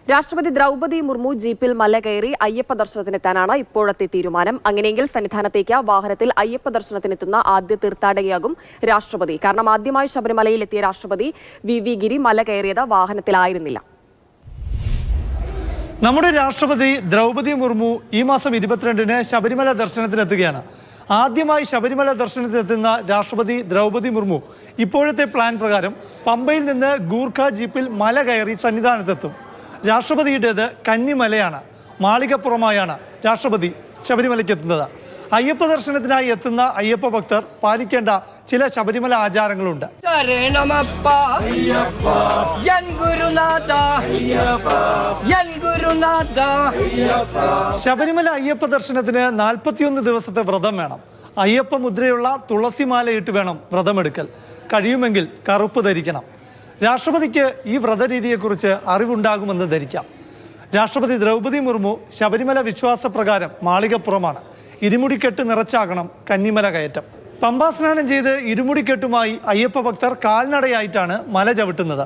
രാഷ്ട്രപതി ദ്രൗപദി മുർമു ജീപ്പിൽ മല കയറി അയ്യപ്പ ദർശനത്തിനെത്താനാണ് ഇപ്പോഴത്തെ തീരുമാനം. അങ്ങനെയെങ്കിൽ സന്നിധാനത്തേക്ക് വാഹനത്തിൽ അയ്യപ്പ ദർശനത്തിനെത്തുന്ന ആദ്യ തീർത്ഥാടകയാകും രാഷ്ട്രപതി. കാരണം ആദ്യമായി ശബരിമലയിൽ എത്തിയ രാഷ്ട്രപതി വി ഗിരി മല കയറിയത് വാഹനത്തിലായിരുന്നില്ല. നമ്മുടെ രാഷ്ട്രപതി ദ്രൗപദി മുർമു ഈ മാസം 22-ന് ശബരിമല ദർശനത്തിനെത്തുകയാണ്. ആദ്യമായി ശബരിമല ദർശനത്തിനെത്തുന്ന രാഷ്ട്രപതി ദ്രൗപദി മുർമു ഇപ്പോഴത്തെ പ്ലാൻ പ്രകാരം പമ്പയിൽ നിന്ന് ഗൂർഖ ജീപ്പിൽ മല കയറി സന്നിധാനത്തെത്തും. രാഷ്ട്രപതിയുടേത് കന്നിമലയാണ്. മാളികപ്പുറമായാണ് രാഷ്ട്രപതി ശബരിമലയ്ക്ക് എത്തുന്നത്. അയ്യപ്പ ദർശനത്തിനായി എത്തുന്ന അയ്യപ്പ ഭക്തർ പാലിക്കേണ്ട ചില ശബരിമല ആചാരങ്ങളുണ്ട്. ശബരിമല അയ്യപ്പ ദർശനത്തിന് 41 ദിവസത്തെ വ്രതം വേണം. അയ്യപ്പ മുദ്രയുള്ള തുളസിമാലയിട്ട് വേണം വ്രതമെടുക്കൽ. കഴിയുമെങ്കിൽ കറുപ്പ് ധരിക്കണം. രാഷ്ട്രപതിക്ക് ഈ വ്രതരീതിയെക്കുറിച്ച് അറിവുണ്ടാകുമെന്ന് ധരിക്കാം. രാഷ്ട്രപതി ദ്രൗപദി മുർമു ശബരിമല വിശ്വാസപ്രകാരം മാളികപ്പുറമാണ്. ഇരുമുടിക്കെട്ട് നിറച്ചാകണം കന്നിമല കയറ്റം. പമ്പാസ്നാനം ചെയ്ത് ഇരുമുടിക്കെട്ടുമായി അയ്യപ്പ ഭക്തർ കാൽനടയായിട്ടാണ് മല ചവിട്ടുന്നത്.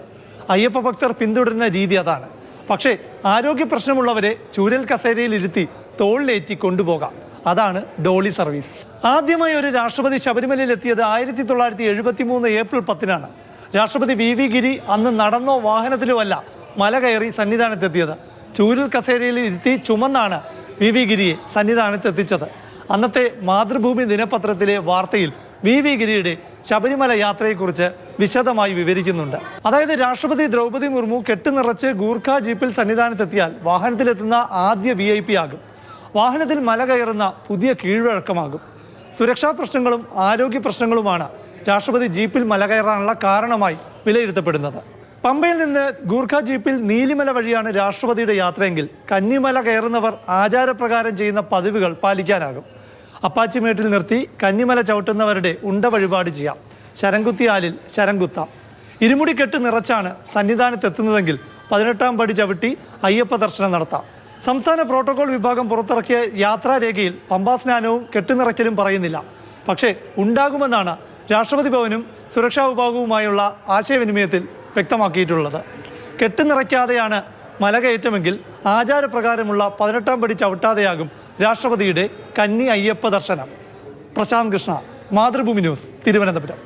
അയ്യപ്പ ഭക്തർ പിന്തുടരുന്ന രീതി അതാണ്. പക്ഷേ ആരോഗ്യ പ്രശ്നമുള്ളവരെ ചൂരൽ കസേരയിൽ ഇരുത്തി തോളിലേറ്റി കൊണ്ടുപോകാം. അതാണ് ഡോളി സർവീസ്. ആദ്യമായി ഒരു രാഷ്ട്രപതി ശബരിമലയിൽ എത്തിയത് 1973 ഏപ്രിൽ 10-നാണ്. രാഷ്ട്രപതി വി ഗിരി അന്ന് നടന്നോ വാഹനത്തിലോ അല്ല മല കയറി സന്നിധാനത്തെത്തിയത്. ചൂരൽ കസേരയിൽ ഇരുത്തി ചുമന്നാണ് വി ഗിരിയെ സന്നിധാനത്തെത്തിച്ചത്. അന്നത്തെ മാതൃഭൂമി ദിനപത്രത്തിലെ വാർത്തയിൽ വി ഗിരിയുടെ ശബരിമല യാത്രയെക്കുറിച്ച് വിശദമായി വിവരിക്കുന്നുണ്ട്. അതായത് രാഷ്ട്രപതി ദ്രൗപദി മുർമു കെട്ടുനിറച്ച് ഗൂർഖ ജീപ്പിൽ സന്നിധാനത്തെത്തിയാൽ വാഹനത്തിലെത്തുന്ന ആദ്യ VIP ആകും. വാഹനത്തിൽ മല കയറുന്ന പുതിയ കീഴ്വഴക്കമാകും. സുരക്ഷാ പ്രശ്നങ്ങളും ആരോഗ്യ പ്രശ്നങ്ങളുമാണ് രാഷ്ട്രപതി ജീപ്പിൽ മല കയറാനുള്ള കാരണമായി വിലയിരുത്തപ്പെടുന്നത്. പമ്പയിൽ നിന്ന് ഗൂർഖ ജീപ്പിൽ നീലിമല വഴിയാണ് രാഷ്ട്രപതിയുടെ യാത്രയെങ്കിൽ കന്നിമല കയറുന്നവർ ആചാരപ്രകാരം ചെയ്യുന്ന പതിവുകൾ പാലിക്കാനാകും. അപ്പാച്ചിമേട്ടിൽ നിർത്തി കന്നിമല ചവിട്ടുന്നവരുടെ ഉണ്ട വഴിപാട് ചെയ്യാം. ശരംകുത്തിയാലിൽ ശരം കുത്താം. ഇരുമുടിക്കെട്ട് നിറച്ചാണ് സന്നിധാനത്തെത്തുന്നതെങ്കിൽ 18-ാം പടി ചവിട്ടി അയ്യപ്പ ദർശനം നടത്താം. സംസ്ഥാന പ്രോട്ടോകോൾ വിഭാഗം പുറത്തിറക്കിയ യാത്രാരേഖയിൽ പമ്പാസ്നാനവും കെട്ടുനിറയ്ക്കലും പറയുന്നില്ല. പക്ഷേ ഉണ്ടാകുമെന്നാണ് രാഷ്ട്രപതി ഭവനും സുരക്ഷാ വിഭാഗവുമായുള്ള ആശയവിനിമയത്തിൽ വ്യക്തമാക്കിയിട്ടുള്ളത്. കെട്ടുനിറയ്ക്കാതെയാണ് മലകയറ്റമെങ്കിൽ ആചാരപ്രകാരമുള്ള 18-ാം പടി ചവിട്ടാതെയാകും രാഷ്ട്രപതിയുടെ കന്നി അയ്യപ്പ ദർശനം. പ്രശാന്ത് കൃഷ്ണ, മാതൃഭൂമി ന്യൂസ്, തിരുവനന്തപുരം.